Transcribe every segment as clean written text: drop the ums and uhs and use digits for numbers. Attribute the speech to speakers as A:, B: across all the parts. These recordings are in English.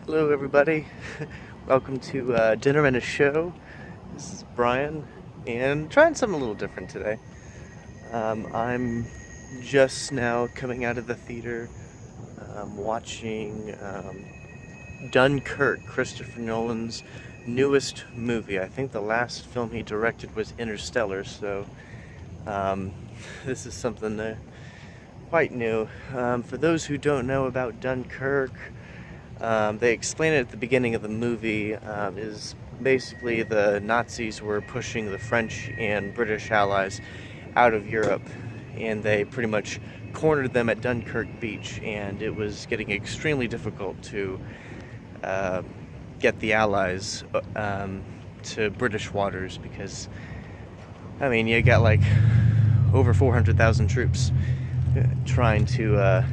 A: Hello everybody, welcome to Dinner and a Show. This is Brian, and trying something a little different today. I'm just now coming out of the theater, watching Dunkirk, Christopher Nolan's newest movie. I think the last film he directed was Interstellar, so this is something quite new. For those who don't know about Dunkirk, they explain it at the beginning of the movie, is basically the Nazis were pushing the French and British allies out of Europe, and they pretty much cornered them at Dunkirk beach, and it was getting extremely difficult to get the allies to British waters, because I mean, you got like over 400,000 troops trying to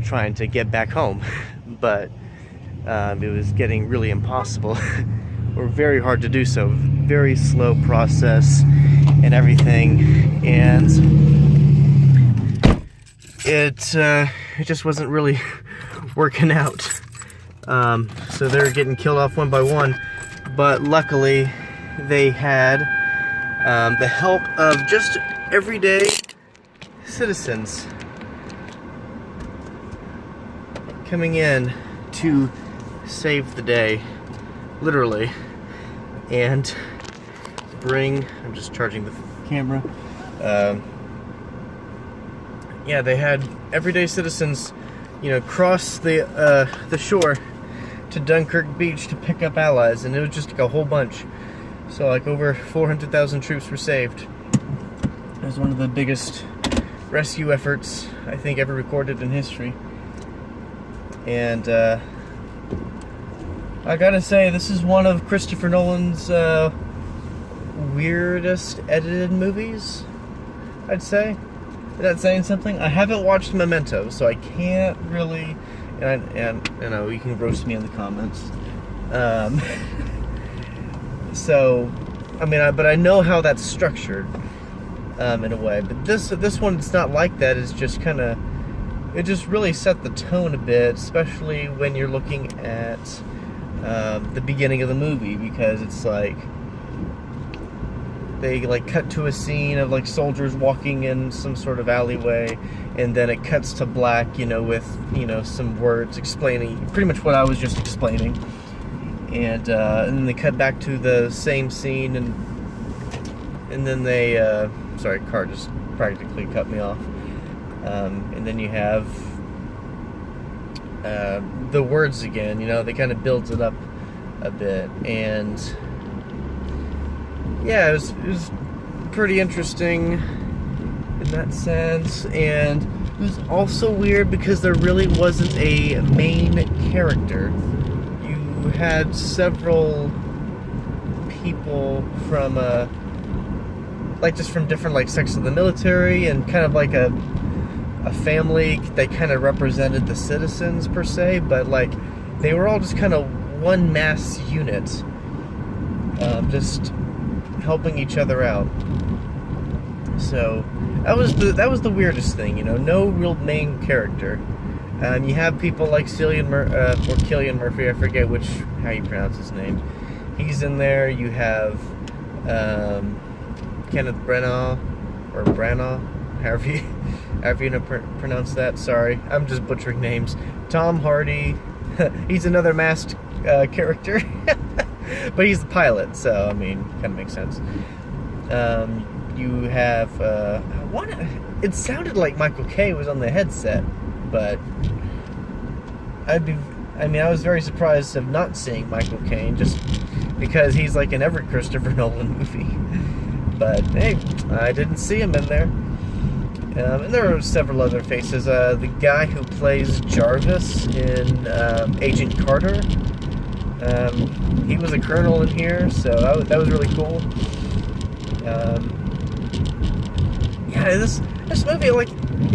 A: trying to get back home, but it was getting really impossible or very hard to do so. Very slow process and everything, and it just wasn't really working out. So they're getting killed off one by one, but luckily they had the help of just everyday citizens coming in to save the day, literally, and I'm just charging the camera. Yeah, they had everyday citizens, cross the shore to Dunkirk beach to pick up allies, and it was just like a whole bunch. So like over 400,000 troops were saved. It was one of the biggest rescue efforts I think ever recorded in history. And I gotta say, this is one of Christopher Nolan's weirdest edited movies, I'd say. Is that saying something? I haven't watched Memento, so I can't really, and you know, you can roast me in the comments. So, I mean, but I know how that's structured, in a way. But this one, it's not like that. It's just kind of, it just really set the tone a bit, especially when you're looking at the beginning of the movie, because it's like they like cut to a scene of like soldiers walking in some sort of alleyway, and then it cuts to black, with some words explaining pretty much what I was just explaining, and then they cut back to the same scene, and then they sorry, car just practically cut me off. And then you have the words again, they kind of builds it up a bit, and yeah, it was pretty interesting in that sense. And it was also weird because there really wasn't a main character. You had several people from just from different sects of the military, and kind of like a family. They kind of represented the citizens per se, but they were all just kind of one mass unit, just helping each other out. So that was the weirdest thing, no real main character. You have people like Cillian Murphy, I forget how you pronounce his name. He's in there. You have Kenneth Branagh, or Branagh, however you pronounce that. Sorry, I'm just butchering names. Tom Hardy, he's another masked character, but he's the pilot, so I mean, kind of makes sense. You have it sounded like Michael Caine was on the headset, but I was very surprised of not seeing Michael Caine, just because he's in every Christopher Nolan movie. But hey, I didn't see him in there. And there are several other faces. The guy who plays Jarvis in Agent Carter, he was a colonel in here, so that was really cool. Yeah, this movie,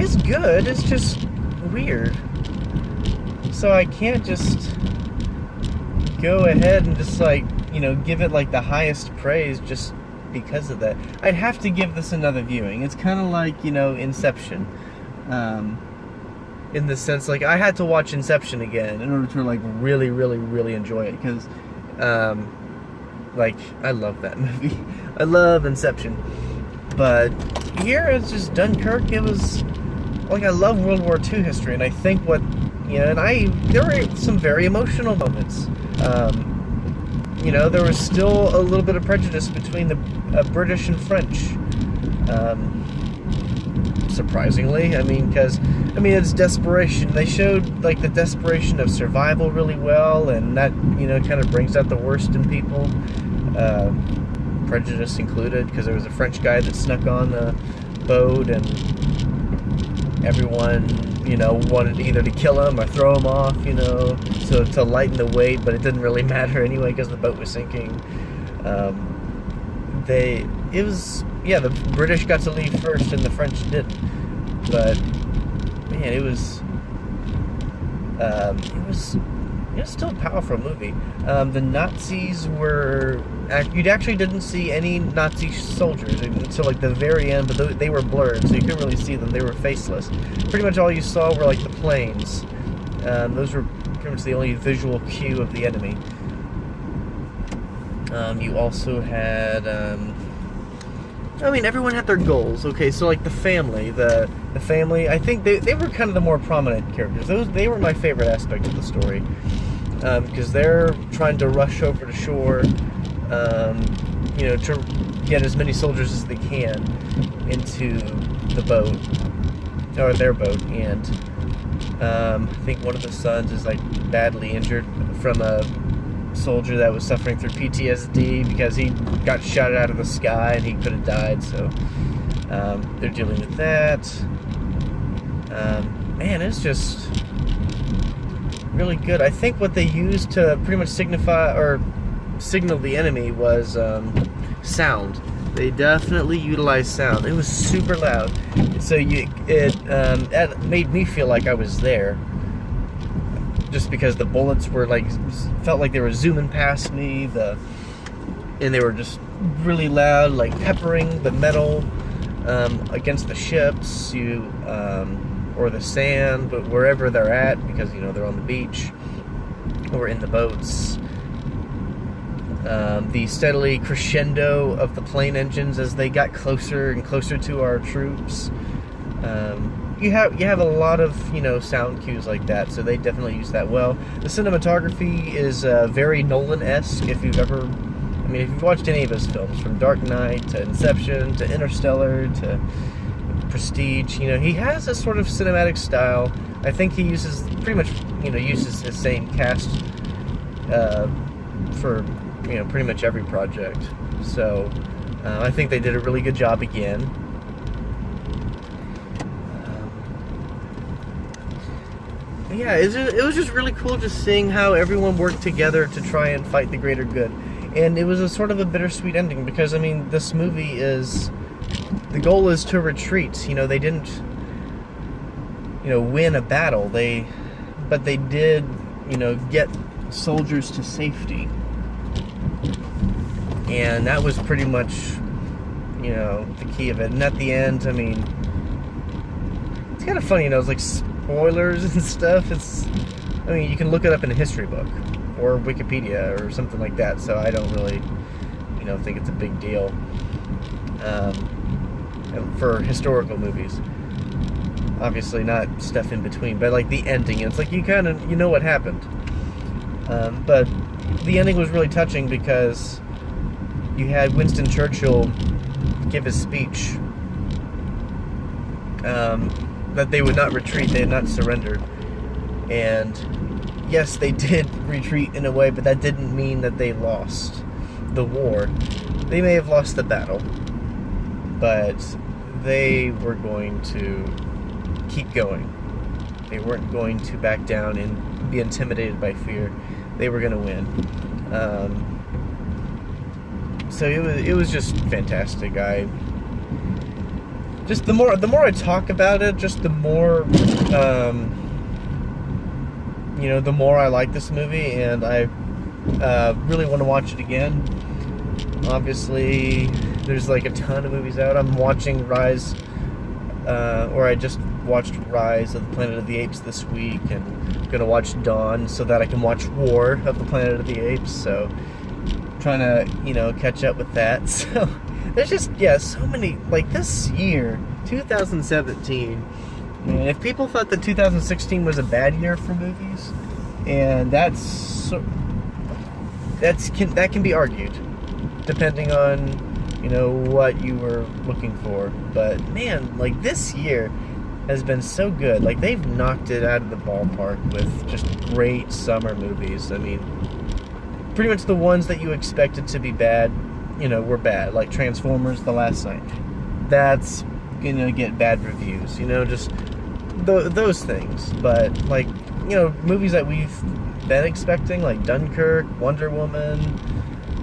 A: it's good. It's just weird. So I can't just go ahead and just give it the highest praise just because of that. I'd have to give this another viewing. It's kind of like, Inception. in the sense, like, I had to watch Inception again in order to, like, really, really, really enjoy it, because, like, I love that movie. I love Inception. But here it's just Dunkirk. It was, like, I love World War II history, and I think there were some very emotional moments. There was still a little bit of prejudice between the British and French. Surprisingly, it's desperation. They showed, like, the desperation of survival really well, and that, kind of brings out the worst in people. Prejudice included, because there was a French guy that snuck on the boat, and everyone, wanted either to kill him or throw him off, so to lighten the weight, but it didn't really matter anyway because the boat was sinking. The British got to leave first and the French didn't. But man, it was still a powerful movie. The Nazis you actually didn't see any Nazi soldiers until, like, the very end, but they were blurred, so you couldn't really see them. They were faceless. Pretty much all you saw were, like, the planes. Those were pretty much the only visual cue of the enemy. You also had, everyone had their goals. Okay, so, like, the family, I think they were kind of the more prominent characters. They were my favorite aspect of the story, because they're trying to rush over to shore, to get as many soldiers as they can into the boat, or their boat, and I think one of the sons is, like, badly injured from a soldier that was suffering through PTSD because he got shot out of the sky and he could have died, so they're dealing with that. It's just really good. I think what they used to pretty much signal the enemy was sound. They definitely utilized sound. It was super loud, so it made me feel like I was there, just because the bullets were, like, felt like they were zooming past me, and they were just really loud, like peppering the metal against the ships, or the sand, but wherever they're at, because they're on the beach or in the boats. The steadily crescendo of the plane engines as they got closer and closer to our troops. You have a lot of sound cues like that, so they definitely use that well. The cinematography is very Nolan-esque. If you've watched any of his films, from Dark Knight to Inception to Interstellar to Prestige, he has a sort of cinematic style. I think he uses his same cast for pretty much every project. So I think they did a really good job again. It was just really cool just seeing how everyone worked together to try and fight the greater good. And it was a sort of a bittersweet ending, because, this movie the goal is to retreat. They didn't, win a battle. But they did, get soldiers to safety. And that was pretty much, the key of it. And at the end, it's kind of funny, it's like spoilers and stuff. You can look it up in a history book or Wikipedia or something like that, so I don't really, think it's a big deal for historical movies. Obviously not stuff in between, but, like, the ending, it's like you kind of, what happened. But the ending was really touching, because you had Winston Churchill give his speech that they would not retreat, they had not surrendered. And yes, they did retreat in a way, but that didn't mean that they lost the war. They may have lost the battle, but they were going to keep going. They weren't going to back down and be intimidated by fear. They were going to win. So it was just fantastic. Just the more I talk about it, just the more the more I like this movie, and I really want to watch it again. Obviously, there's, like, a ton of movies out. I'm watching Rise, or I just watched Rise of the Planet of the Apes this week, and gonna watch Dawn so that I can watch War of the Planet of the Apes. So trying to catch up with that. So there's just so many, like, this year, 2017. Man, if people thought that 2016 was a bad year for movies, and that can be argued depending on what you were looking for. But man, like, this year has been so good. Like, they've knocked it out of the ballpark with just great summer movies. I mean, pretty much the ones that you expected to be bad, were bad. Like Transformers: The Last Night. That's gonna get bad reviews. Just those things. But like, movies that we've been expecting, like Dunkirk, Wonder Woman.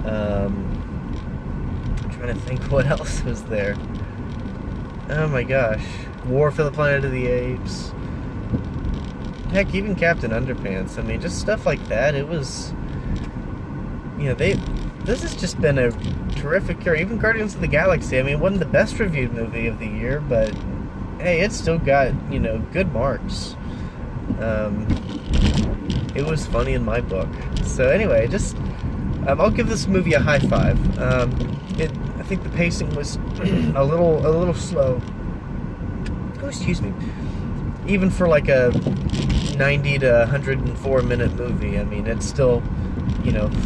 A: I'm trying to think what else was there. Oh my gosh. War for the Planet of the Apes. Heck, even Captain Underpants. I mean, just stuff like that. It was, this has just been a terrific year. Even Guardians of the Galaxy. I mean, it wasn't the best reviewed movie of the year, but hey, it still got, good marks. It was funny in my book. So anyway, just I'll give this movie a high five. I think the pacing was a little slow. Oh, excuse me. Even for like a 90 to 104 minute movie, I mean, it still,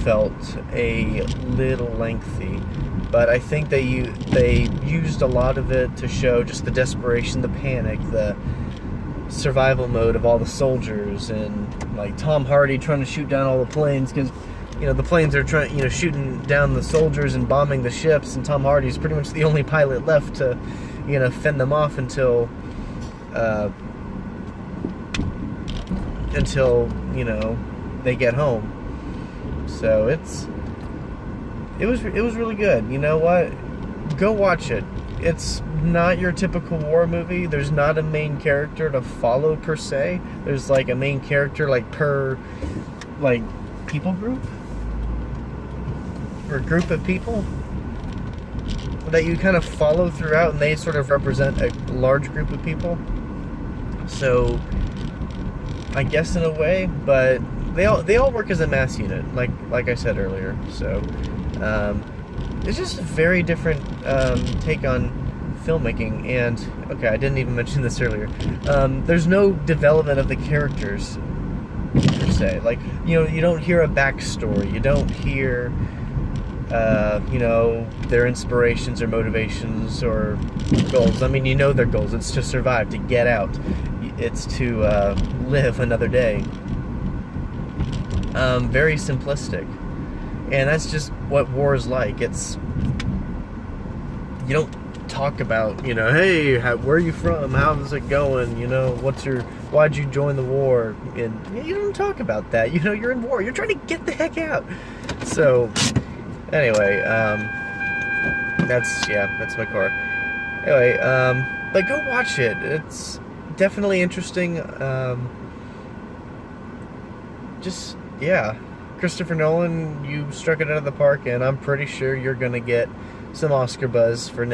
A: felt a little lengthy. But I think they used a lot of it to show just the desperation, the panic, the survival mode of all the soldiers, and like Tom Hardy trying to shoot down all the planes because the planes are trying shooting down the soldiers and bombing the ships, and Tom Hardy's pretty much the only pilot left to fend them off until they get home. So it was really good. You know what? Go watch it. It's not your typical war movie. There's not a main character to follow per se. There's like a main character per people group or group of people that you kind of follow throughout, and they sort of represent a large group of people. So I guess in a way, but they all work as a mass unit, like I said earlier. So it's just a very different take on filmmaking. And okay, I didn't even mention this earlier. There's no development of the characters per se. Like, you don't hear a backstory. You don't hear their inspirations or motivations or goals. I mean, their goals. It's to survive, to get out. It's to live another day. Very simplistic. And that's just what war is like. It's, you don't talk about, hey, where are you from? How's it going? Why'd you join the war? And you don't talk about that. You're in war. You're trying to get the heck out. So, anyway, that's my car. Anyway, but go watch it. It's definitely interesting. Christopher Nolan, you struck it out of the park, and I'm pretty sure you're gonna get some Oscar buzz for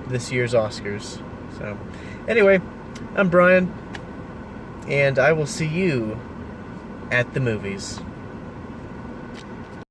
A: this year's Oscars. So, anyway, I'm Brian, and I will see you at the movies.